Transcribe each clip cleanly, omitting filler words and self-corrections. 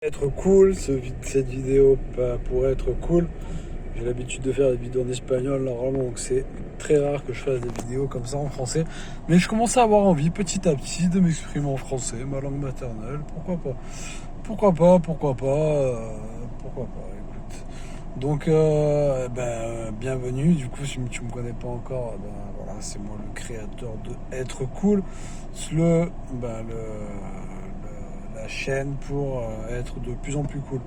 Être cool, cette vidéo pourrait être cool. J'ai l'habitude de faire des vidéos en espagnol normalement, donc c'est très rare que je fasse des vidéos comme ça en français. Mais je commence à avoir envie petit à petit de m'exprimer en français, ma langue maternelle. Pourquoi pas? Pourquoi pas, écoute. Donc, bienvenue. Du coup, si tu me connais pas encore, voilà, c'est moi le créateur de Être Cool, la chaîne pour être de plus en plus cool.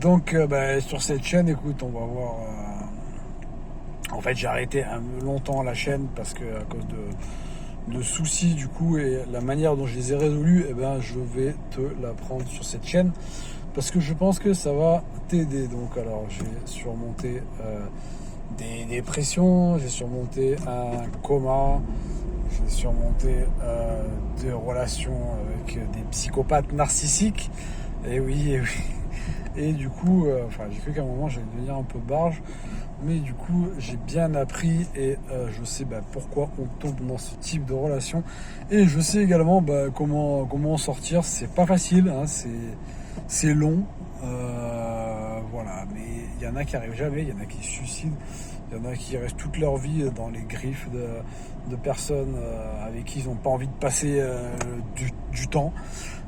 Donc, sur cette chaîne, écoute, on va voir. En fait, j'ai arrêté longtemps la chaîne parce que à cause de soucis du coup et la manière dont je les ai résolus, je vais te l'apprendre sur cette chaîne parce que je pense que ça va t'aider. Donc, alors, j'ai surmonté des dépressions, j'ai surmonté un coma, j'ai surmonté des relations avec des psychopathes narcissiques. Et oui. Et du coup, j'ai cru qu'à un moment j'allais devenir un peu barge, mais du coup j'ai bien appris et je sais pourquoi on tombe dans ce type de relation. Et je sais également comment en sortir. C'est pas facile, hein, c'est long, voilà. Mais il y en a qui arrivent jamais, il y en a qui se suicident, il y en a qui restent toute leur vie dans les griffes de personnes avec qui ils n'ont pas envie de passer du temps.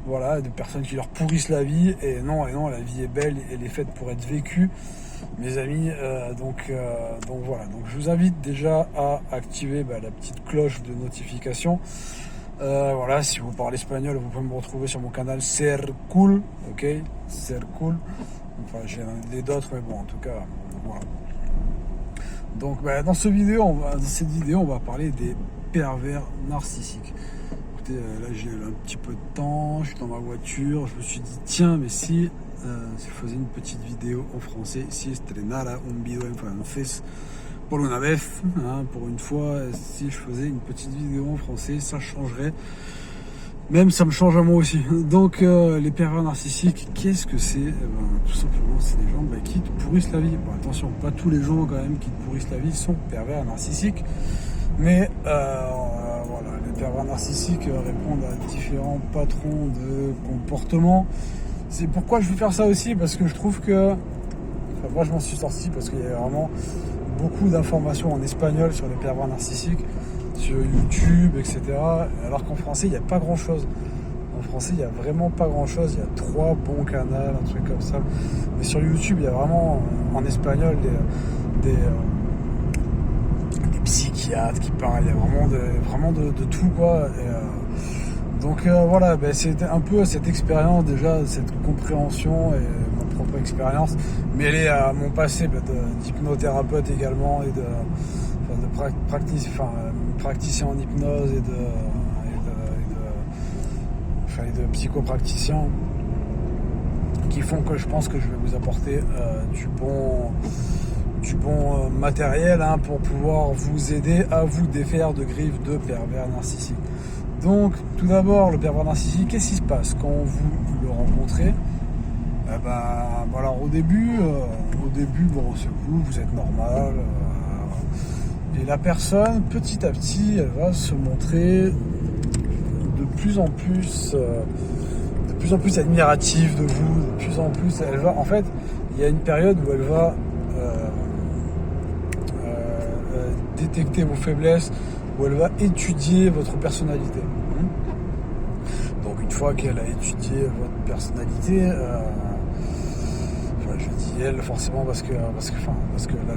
Voilà, de personnes qui leur pourrissent la vie. Et non, la vie est belle, elle est faite pour être vécue, mes amis. Donc voilà. Donc je vous invite déjà à activer la petite cloche de notification. Voilà, si vous parlez espagnol, vous pouvez me retrouver sur mon canal Ser Cool, ok, Ser Cool. Enfin, j'ai d'autres, mais bon, en tout cas, voilà. Donc, dans cette vidéo, on va parler des pervers narcissiques. Écoutez, là, j'ai un petit peu de temps, je suis dans ma voiture, je me suis dit, tiens, mais si je faisais une petite vidéo en français, si estrenara un video en francés pour una vez, hein, pour une fois, si je faisais une petite vidéo en français, ça changerait. Même ça me change à moi aussi. Donc les pervers narcissiques, qu'est-ce que c'est? Tout simplement, c'est des gens qui te pourrissent la vie. Bon, attention, pas tous les gens quand même qui te pourrissent la vie sont pervers narcissiques. Mais voilà, les pervers narcissiques répondent à différents patrons de comportement. C'est pourquoi je veux faire ça aussi, parce que je trouve que... moi je m'en suis sorti parce qu'il y a vraiment beaucoup d'informations en espagnol sur les pervers narcissiques, sur YouTube, etc. Alors qu'en français, il n'y a pas grand-chose. En français, il n'y a vraiment pas grand-chose. Il y a 3 bons canaux, un truc comme ça. Mais sur YouTube, il y a vraiment, en espagnol, des psychiatres qui parlent. Il y a vraiment de tout, quoi. Et, donc voilà, c'était un peu cette expérience déjà, cette compréhension et ma propre expérience, mêlée à mon passé d'hypnothérapeute également et de praticien en hypnose et de psychopraticien, qui font que je pense que je vais vous apporter du bon matériel, hein, pour pouvoir vous aider à vous défaire de griffes de pervers narcissiques. Donc, tout d'abord, le pervers narcissique, qu'est-ce qui se passe quand vous le rencontrez? Alors au début, c'est vous êtes normal. Et la personne, petit à petit, elle va se montrer de plus en plus admirative de vous, de plus en plus, elle va, en fait, il y a une période où elle va détecter vos faiblesses, où elle va étudier votre personnalité. Donc une fois qu'elle a étudié votre personnalité, je dis elle forcément parce que là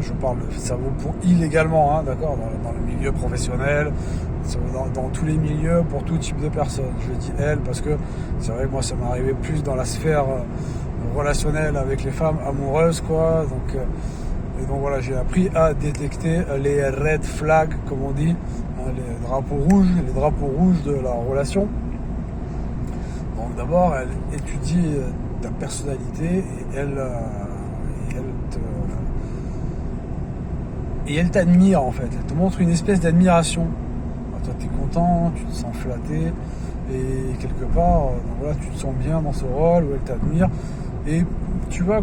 je parle, ça vaut pour illégalement, hein, d'accord, dans le milieu professionnel, dans tous les milieux, pour tout type de personnes. Je dis elle parce que c'est vrai que moi ça m'est arrivé plus dans la sphère relationnelle avec les femmes amoureuses, quoi. Et donc voilà, j'ai appris à détecter les red flags, comme on dit, hein, les drapeaux rouges de la relation. Donc d'abord, elle étudie ta personnalité et elle t'admire, en fait. Elle te montre une espèce d'admiration. Alors, toi, tu es content, tu te sens flatté, et quelque part, tu te sens bien dans ce rôle où elle t'admire. Et tu vas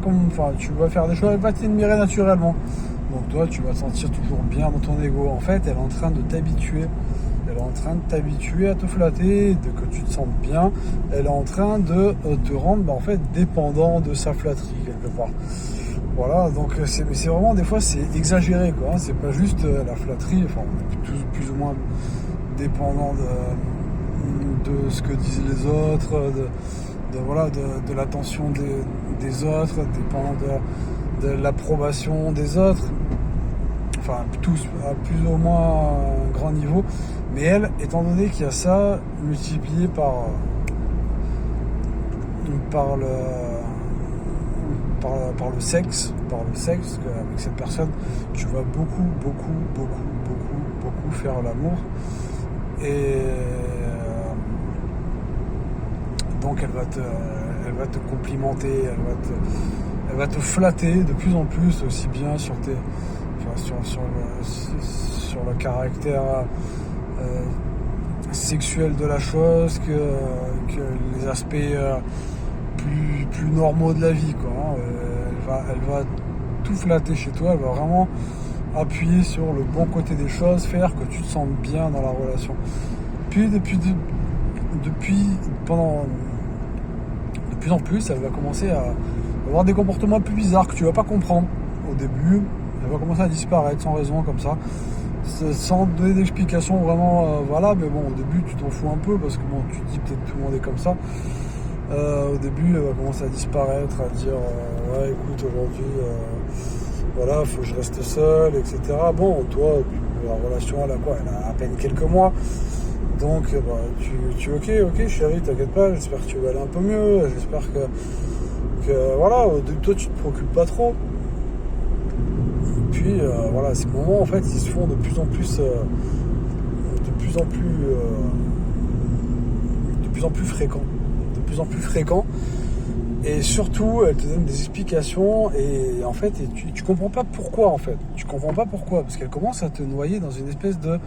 faire des choses, elle va t'admirer naturellement. Donc toi, tu vas te sentir toujours bien dans ton ego. En fait, elle est en train de t'habituer. Elle elle est en train de t'habituer à te flatter, de que tu te sentes bien. Elle est en train de te rendre en fait dépendant de sa flatterie quelque part. Voilà, donc c'est vraiment des fois c'est exagéré quoi. Hein. C'est pas juste la flatterie, enfin on est tous plus ou moins dépendant de ce que disent les autres, de l'attention des autres, dépendant de l'approbation des autres. Enfin tous à plus ou moins un grand niveau. Mais elle, étant donné qu'il y a ça multiplié par le sexe, avec cette personne, tu vas beaucoup faire l'amour. Et donc elle va te complimenter, elle va te flatter de plus en plus, aussi bien sur le caractère sexuel de la chose que les aspects plus normaux de la vie quoi. Elle va tout flatter chez toi, elle va vraiment appuyer sur le bon côté des choses, faire que tu te sens bien dans la relation. Puis de plus en plus, elle va commencer à avoir des comportements plus bizarres que tu vas pas comprendre au début. Elle va commencer à disparaître sans raison comme ça, sans donner d'explication vraiment valable. Mais bon, au début tu t'en fous un peu parce que bon, tu te dis peut-être tout le monde est comme ça. Au début, elle va commencer à disparaître, à dire ouais, écoute, aujourd'hui, voilà, faut que je reste seul, etc. Bon, toi, la relation, elle a à peine quelques mois. Donc, tu ok, chérie, t'inquiète pas, j'espère que tu vas aller un peu mieux, j'espère que voilà, toi, tu te préoccupes pas trop. Et puis, voilà, ces moments, en fait, ils se font de plus en plus fréquents. De plus en plus fréquent, et surtout elle te donne des explications et en fait tu comprends pas pourquoi parce qu'elle commence à te noyer dans une espèce de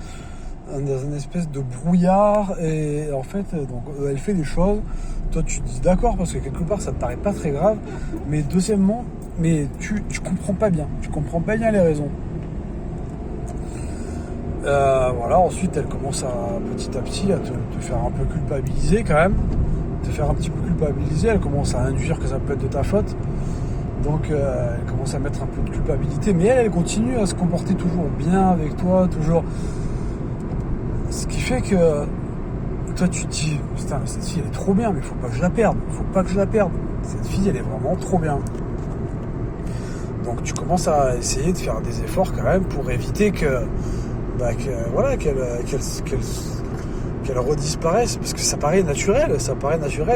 brouillard et en fait donc elle fait des choses, toi tu te dis d'accord parce que quelque part ça te paraît pas très grave, mais deuxièmement tu comprends pas bien les raisons. Voilà, ensuite elle commence petit à petit à te faire un peu culpabiliser quand même, elle commence à induire que ça peut être de ta faute, donc elle commence à mettre un peu de culpabilité, mais elle continue à se comporter toujours bien avec toi, toujours, ce qui fait que toi tu te dis putain mais cette fille elle est trop bien, mais faut pas que je la perde, cette fille elle est vraiment trop bien. Donc tu commences à essayer de faire des efforts quand même pour éviter qu'elle redisparaisse, parce que ça paraît naturel,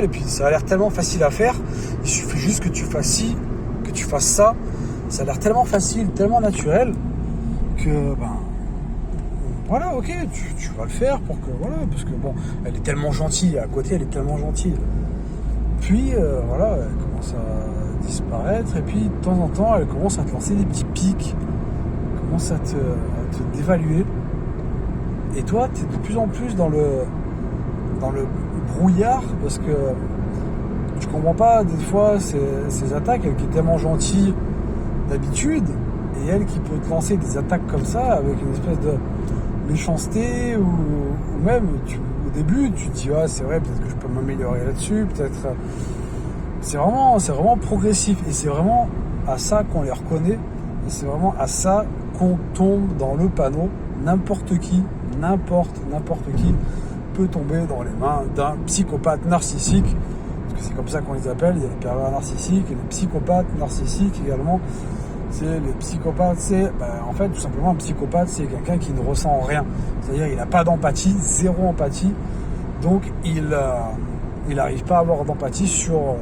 et puis ça a l'air tellement facile à faire, il suffit juste que tu fasses ci, que tu fasses ça, ça a l'air tellement facile, tellement naturel, que voilà, ok, tu vas le faire parce que bon, elle est tellement gentille, à côté elle est tellement gentille. Puis voilà, elle commence à disparaître, et puis de temps en temps elle commence à te lancer des petits pics, elle commence à te dévaluer. Et toi, tu es de plus en plus dans le brouillard, parce que tu comprends pas des fois ces attaques, elle qui est tellement gentille d'habitude, et elle qui peut te lancer des attaques comme ça, avec une espèce de méchanceté, ou même, au début, tu te dis, ah, c'est vrai, peut-être que je peux m'améliorer là-dessus, peut-être... C'est vraiment progressif, et c'est vraiment à ça qu'on les reconnaît, et c'est vraiment à ça qu'on tombe dans le panneau. N'importe qui peut tomber dans les mains d'un psychopathe narcissique, parce que c'est comme ça qu'on les appelle. Il y a les pervers narcissiques et les psychopathes narcissiques également. Les psychopathes, en fait tout simplement un psychopathe, c'est quelqu'un qui ne ressent rien, c'est-à-dire il n'a pas d'empathie, zéro empathie, donc il n'arrive pas à avoir d'empathie sur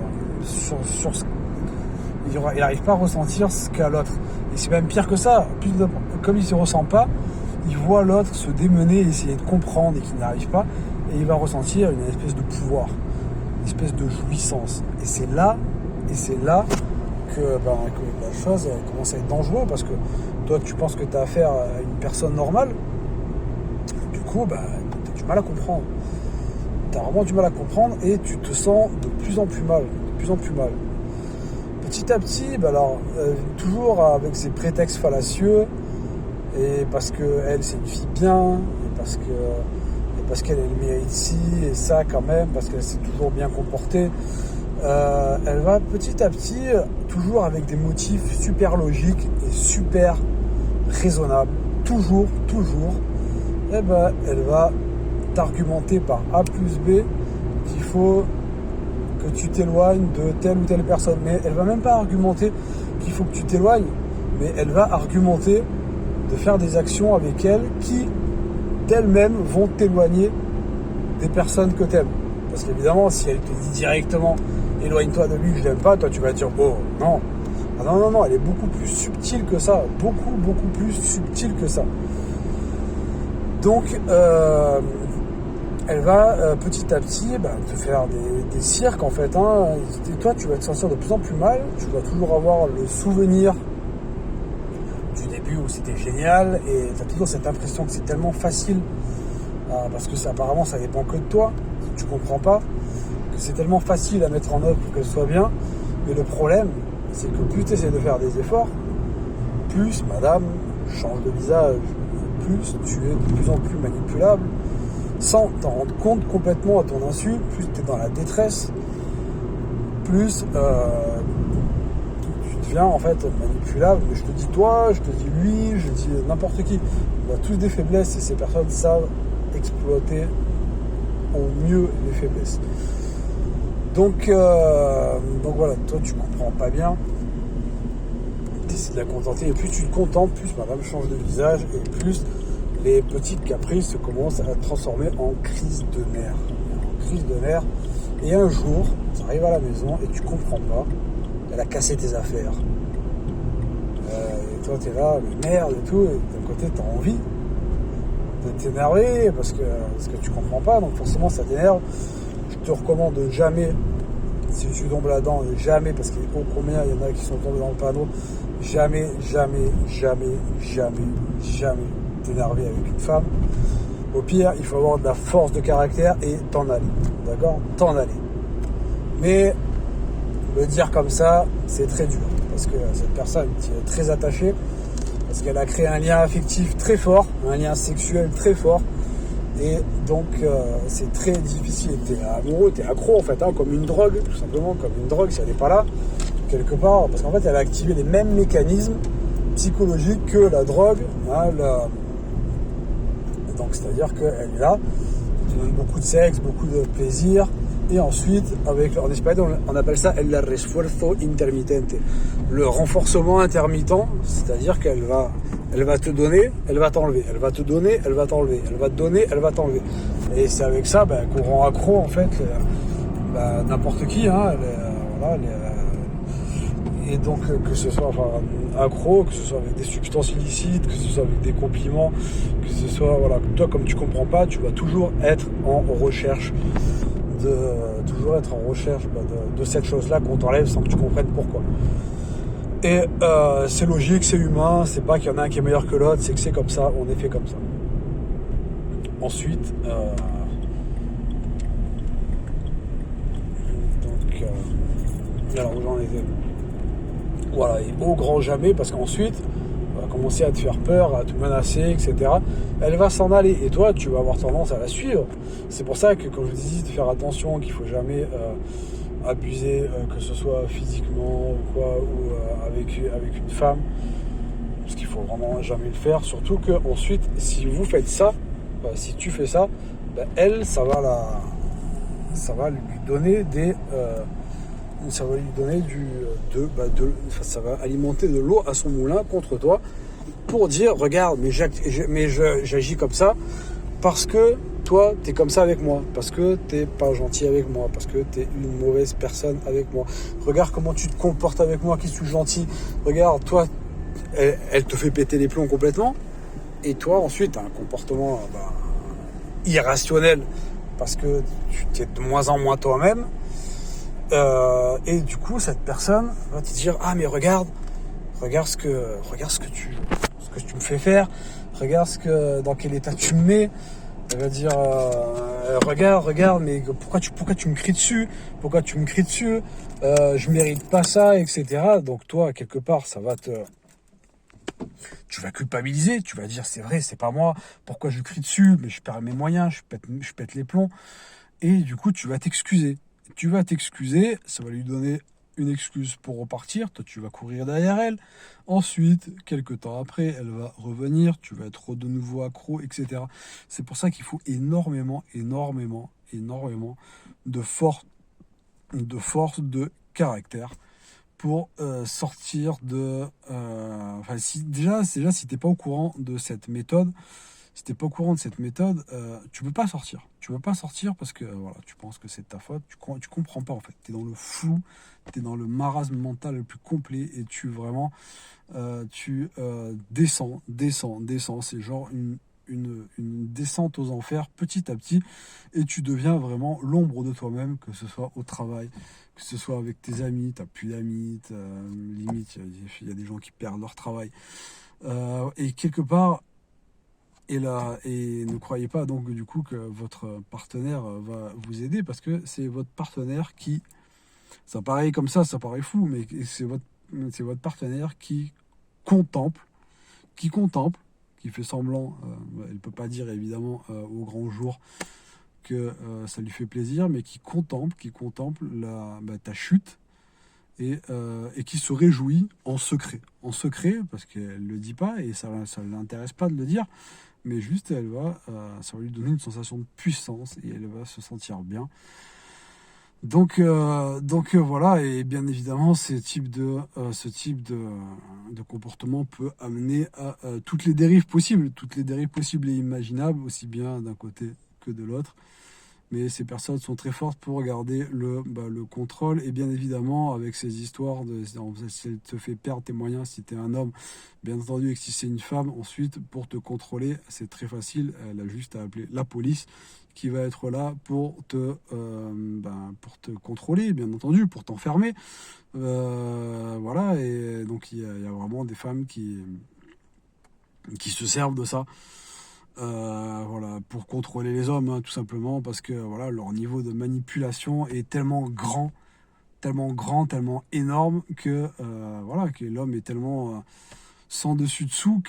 il n'arrive pas à ressentir ce qu'a l'autre, et c'est même pire que ça, comme il ne se ressent pas, il voit l'autre se démener et essayer de comprendre et qu'il n'y arrive pas, et il va ressentir une espèce de pouvoir, une espèce de jouissance. Et c'est là que la chose elle commence à être dangereuse, parce que toi tu penses que tu as affaire à une personne normale, du coup tu as du mal à comprendre. Tu as vraiment du mal à comprendre et tu te sens de plus en plus mal. Petit à petit, toujours avec ces prétextes fallacieux, et parce que elle c'est une fille bien, et parce que parce qu'elle mérite ci et ça quand même, parce qu'elle s'est toujours bien comportée. Elle va petit à petit, toujours avec des motifs super logiques et super raisonnables, toujours, eh ben, elle va t'argumenter par A plus B qu'il faut que tu t'éloignes de telle ou telle personne. Mais elle va même pas argumenter qu'il faut que tu t'éloignes, mais elle va argumenter de faire des actions avec elle qui, d'elles-mêmes, vont t'éloigner des personnes que t'aimes. Parce qu'évidemment, si elle te dit directement éloigne-toi de lui, je l'aime pas, toi tu vas dire oh non. Ah non, elle est beaucoup plus subtile que ça, beaucoup plus subtile que ça. Donc elle va petit à petit te faire des cirques en fait, hein. Et toi tu vas te sentir de plus en plus mal, tu vas toujours avoir le souvenir du début où c'était génial et tu as toujours cette impression que c'est tellement facile parce que ça, apparemment ça dépend que de toi, tu comprends pas que c'est tellement facile à mettre en œuvre pour qu'elle soit bien. Mais le problème c'est que plus tu essaies de faire des efforts, plus madame change de visage, plus tu es de plus en plus manipulable sans t'en rendre compte complètement à ton insu, plus tu es dans la détresse, plus tu deviens en fait manipulable. Je te dis toi, je te dis lui, je dis n'importe qui. On a tous des faiblesses et ces personnes savent exploiter au mieux les faiblesses. Donc voilà, toi tu comprends pas bien, tu essaies de la contenter et plus tu te contentes, plus madame change de visage et plus les petites caprices commencent à transformer en crise de nerfs. Et un jour, tu arrives à la maison et tu comprends pas, elle a cassé tes affaires. Et toi, tu es là, mais merde et tout, et d'un côté, tu as envie de t'énerver parce que tu comprends pas, donc forcément, ça t'énerve. Je te recommande de jamais, si tu tombes là-dedans, jamais, parce qu'il y a combien il y en a qui sont tombés dans le panneau, jamais t'énerver avec une femme. Au pire, il faut avoir de la force de caractère et t'en aller, d'accord, t'en aller. Mais le dire comme ça, c'est très dur parce que cette personne qui est très attachée, parce qu'elle a créé un lien affectif très fort, un lien sexuel très fort, et donc c'est très difficile. T'es amoureux, t'es accro en fait, hein, comme une drogue, tout simplement, comme une drogue si elle n'est pas là quelque part, parce qu'en fait elle a activé les mêmes mécanismes psychologiques que la drogue, hein, donc c'est-à-dire qu'elle est là, tu donnes beaucoup de sexe, beaucoup de plaisir, et ensuite, en espagnol, on appelle ça el refuerzo intermitente, le renforcement intermittent, c'est-à-dire qu'elle va te donner, elle va t'enlever, elle va te donner, elle va t'enlever, elle va te donner, elle va t'enlever. Et c'est avec ça qu'on rend accro en fait n'importe qui, hein, et donc que ce soit accro, que ce soit avec des substances illicites, que ce soit avec des compliments, que ce soit toi comme tu comprends pas, tu vas toujours être en recherche de cette chose-là qu'on t'enlève sans que tu comprennes pourquoi. Et c'est logique, c'est humain, c'est pas qu'il y en a un qui est meilleur que l'autre, c'est que c'est comme ça, on est fait comme ça. Ensuite, alors où j'en étais. Voilà, et au grand jamais, parce qu'ensuite, elle va commencer à te faire peur, à te menacer, etc. Elle va s'en aller, et toi, tu vas avoir tendance à la suivre. C'est pour ça que, comme je vous dis, de faire attention, qu'il ne faut jamais abuser, que ce soit physiquement ou quoi, ou avec une femme, parce qu'il faut vraiment jamais le faire. Surtout que ensuite, si vous faites ça, si tu fais ça, elle, ça va lui donner ça va lui donner ça va alimenter de l'eau à son moulin contre toi pour dire regarde, mais j'agis comme ça parce que toi t'es comme ça avec moi, parce que t'es pas gentil avec moi, parce que t'es une mauvaise personne avec moi. Regarde comment tu te comportes avec moi, qui suis gentil. Regarde, toi, elle te fait péter les plombs complètement, et toi ensuite t'as un comportement irrationnel parce que tu es de moins en moins toi-même. Et du coup, cette personne va te dire ah mais regarde ce que tu me fais faire, regarde dans quel état tu me mets. Elle va dire regarde, mais pourquoi tu me cries dessus, je mérite pas ça, etc. Donc toi, quelque part, ça va Tu vas culpabiliser, tu vas dire c'est vrai, c'est pas moi, pourquoi je crie dessus, mais je perds mes moyens, je pète les plombs. Et du coup, tu vas t'excuser. Tu vas t'excuser, ça va lui donner une excuse pour repartir. Toi, tu vas courir derrière elle. Ensuite, quelques temps après, elle va revenir. Tu vas être de nouveau accro, etc. C'est pour ça qu'il faut énormément, énormément, énormément de force, de caractère pour sortir de... Enfin, si t'es pas au courant de cette méthode, si t'es pas au courant de cette méthode, tu peux pas sortir. Tu peux pas sortir parce que voilà, tu penses que c'est de ta faute. Tu comprends pas en fait. Tu es dans le flou, tu es dans le marasme mental le plus complet et tu descends, descends, descends. C'est genre une descente aux enfers petit à petit et tu deviens vraiment l'ombre de toi-même, que ce soit au travail, que ce soit avec tes amis, t'as plus d'amis, limite il y a des gens qui perdent leur travail. Et quelque part, et ne croyez pas donc du coup que votre partenaire va vous aider parce que c'est votre partenaire qui, ça paraît comme ça paraît fou, mais c'est votre partenaire contemple, qui contemple, qui fait semblant, elle ne peut pas dire évidemment au grand jour que ça lui fait plaisir, mais qui contemple ta chute et qui se réjouit en secret parce qu'elle ne le dit pas et ça ne l'intéresse pas de le dire, mais juste ça va lui donner une sensation de puissance et elle va se sentir bien. Donc voilà, et bien évidemment, ce type de comportement peut amener à toutes les dérives possibles et imaginables, aussi bien d'un côté que de l'autre. Mais ces personnes sont très fortes pour garder le contrôle. Et bien évidemment, avec ces histoires, si elle te fait perdre tes moyens, si tu es un homme, bien entendu, et que si c'est une femme, ensuite, pour te contrôler, c'est très facile. Elle a juste à appeler la police qui va être là pour te contrôler, bien entendu, pour t'enfermer. Voilà, et donc il y a vraiment des femmes qui se servent de ça. Voilà, pour contrôler les hommes, hein, tout simplement, parce que voilà, leur niveau de manipulation est tellement grand, tellement énorme que voilà, que l'homme est tellement sans dessus dessous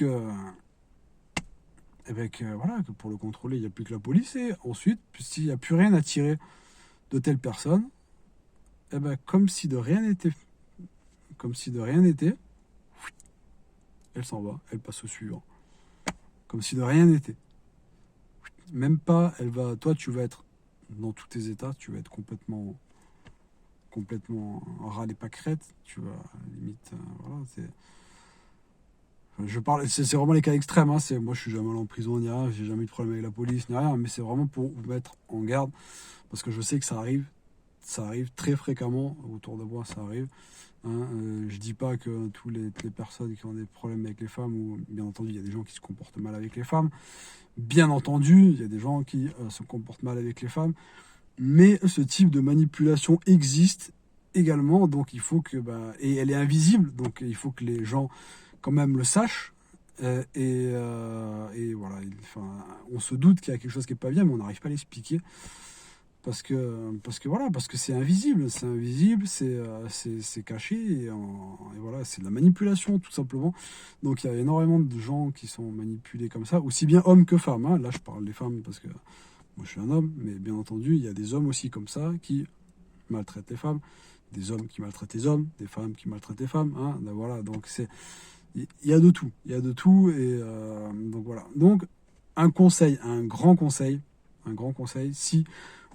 voilà, que pour le contrôler, il n'y a plus que la police. Et ensuite, s'il n'y a plus rien à tirer de telle personne, comme si de rien n'était, elle s'en va, elle passe au suivant. Comme si de rien n'était. Même pas, toi tu vas être dans tous tes états, tu vas être complètement râle et pâquerette, tu vas limite, voilà, c'est vraiment les cas extrêmes, hein, moi je suis jamais allé en prison ni rien, j'ai jamais eu de problème avec la police ni rien, mais c'est vraiment pour vous mettre en garde, parce que je sais que ça arrive très fréquemment, autour de moi ça arrive. Hein, je dis pas que toutes les personnes qui ont des problèmes avec les femmes, ou bien entendu il y a des gens qui se comportent mal avec les femmes, bien entendu il y a des gens qui se comportent mal avec les femmes, mais ce type de manipulation existe également, donc il faut que et elle est invisible, donc il faut que les gens quand même le sachent, et voilà, on se doute qu'il y a quelque chose qui est pas bien, mais on n'arrive pas à l'expliquer. Parce que c'est invisible, c'est caché, et voilà, c'est de la manipulation tout simplement. Donc il y a énormément de gens qui sont manipulés comme ça, aussi bien hommes que femmes, hein. Là je parle des femmes parce que moi je suis un homme, mais bien entendu il y a des hommes aussi comme ça qui maltraitent les femmes, des hommes qui maltraitent les hommes, des femmes qui maltraitent les femmes, hein. Voilà, donc il y a de tout, et donc voilà. Donc un grand conseil, si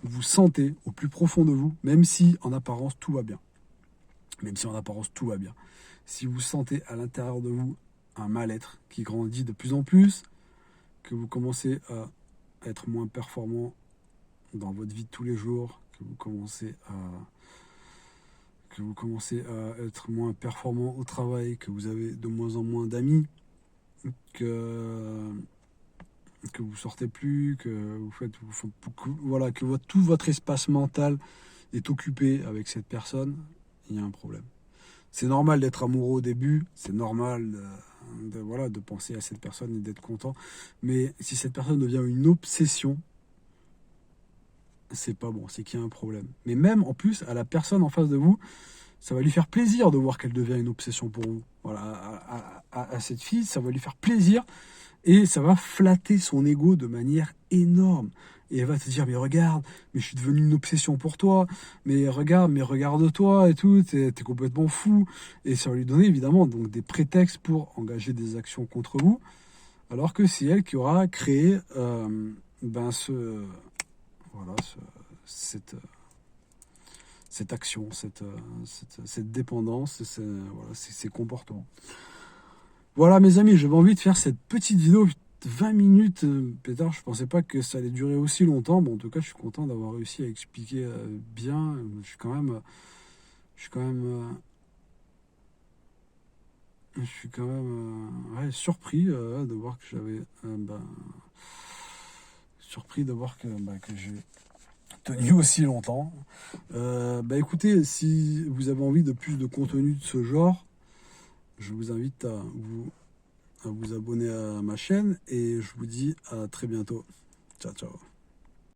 vous sentez au plus profond de vous, même si en apparence tout va bien, si vous sentez à l'intérieur de vous un mal-être qui grandit de plus en plus, que vous commencez à être moins performant dans votre vie de tous les jours, que vous commencez à être moins performant au travail, que vous avez de moins en moins d'amis, que vous sortez plus, que voilà, que tout votre espace mental est occupé avec cette personne, il y a un problème. C'est normal d'être amoureux au début, c'est normal de penser à cette personne et d'être content, mais si cette personne devient une obsession, c'est pas bon, c'est qu'il y a un problème. Mais même en plus, à la personne en face de vous, ça va lui faire plaisir de voir qu'elle devient une obsession pour vous. voilà, à cette fille, ça va lui faire plaisir et ça va flatter son ego de manière énorme. Et elle va te dire, mais regarde, mais je suis devenu une obsession pour toi, mais regarde-toi et tout, t'es complètement fou. Et ça va lui donner évidemment donc des prétextes pour engager des actions contre vous, alors que c'est elle qui aura créé voilà, cette action, cette dépendance, voilà, ces comportements. Voilà mes amis, j'avais envie de faire cette petite vidéo 20 minutes, pétard, je pensais pas que ça allait durer aussi longtemps. Bon, en tout cas, je suis content d'avoir réussi à expliquer bien. Je suis quand même ouais, surpris de voir que j'avais surpris de voir que j'ai tenu aussi longtemps. Écoutez, si vous avez envie de plus de contenu de ce genre, je vous invite à vous abonner à ma chaîne et je vous dis à très bientôt. Ciao, ciao.